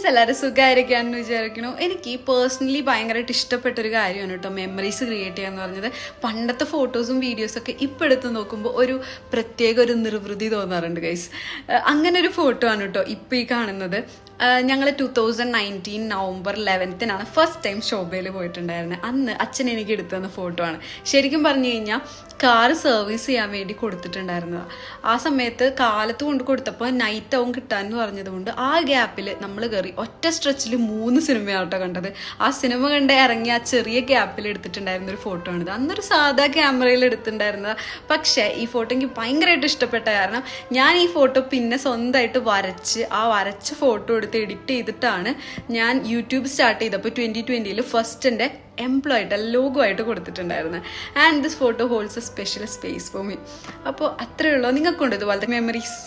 Friends, എല്ലാവരും സുഖമായിരിക്കാമെന്ന് വിചാരിക്കുന്നു. എനിക്ക് പേഴ്സണലി ഭയങ്കരമായിട്ട് ഇഷ്ടപ്പെട്ടൊരു കാര്യമാണ് കേട്ടോ മെമ്മറീസ് ക്രിയേറ്റ് ചെയ്യാന്ന് പറഞ്ഞത്. പണ്ടത്തെ ഫോട്ടോസും വീഡിയോസൊക്കെ ഇപ്പോൾ എടുത്ത് നോക്കുമ്പോൾ ഒരു പ്രത്യേക ഒരു നിർവൃതി തോന്നാറുണ്ട് ഗൈസ്. അങ്ങനെ ഒരു ഫോട്ടോ ആണ് കേട്ടോ ഇപ്പോൾ ഈ കാണുന്നത്. ഞങ്ങൾ 2019 നവംബർ 11 ഫസ്റ്റ് ടൈം ശോഭയിൽ പോയിട്ടുണ്ടായിരുന്നത്. അന്ന് അച്ഛൻ എനിക്ക് എടുത്തു തന്ന ഫോട്ടോ ആണ്. ശരിക്കും പറഞ്ഞു കഴിഞ്ഞാൽ കാറ് സർവീസ് ചെയ്യാൻ വേണ്ടി കൊടുത്തിട്ടുണ്ടായിരുന്നതാണ്. ആ സമയത്ത് കാലത്ത് കൊണ്ട് കൊടുത്തപ്പോൾ നൈറ്റ് ആവും കിട്ടാമെന്ന് പറഞ്ഞതുകൊണ്ട് ആ ഗ്യാപ്പിൽ നമ്മൾ കയറി ഒറ്റ സ്ട്രെച്ചിൽ 3 സിനിമയാട്ടോ കണ്ടത്. ആ സിനിമ കണ്ട് ഇറങ്ങി ആ ചെറിയ ഗ്യാപ്പിൽ എടുത്തിട്ടുണ്ടായിരുന്ന ഒരു ഫോട്ടോ ആണിത്. അന്നൊരു സാധാ ക്യാമറയിൽ എടുത്തിട്ടുണ്ടായിരുന്നത്. പക്ഷേ ഈ ഫോട്ടോ എനിക്ക് ഭയങ്കരമായിട്ട് ഇഷ്ടപ്പെട്ട കാരണം ഞാൻ ഈ ഫോട്ടോ പിന്നെ സ്വന്തമായിട്ട് വരച്ച് ആ വരച്ച ഫോട്ടോ എടുത്ത് എഡിറ്റ് ചെയ്തിട്ടാണ് ഞാൻ യൂട്യൂബ് സ്റ്റാർട്ട് ചെയ്തപ്പോൾ 2020 ഫസ്റ്റ് എൻ്റെ എംപ്ലോയിഡ് ലോഗോ ആയിട്ട് കൊടുത്തിട്ടുണ്ടായിരുന്നു. And this photo holds A special space for me. അപ്പോൾ അത്രയേ ഉള്ളൂ. നിങ്ങൾക്കുണ്ട് ഇതുപോലത്തെ മെമ്മറീസ്?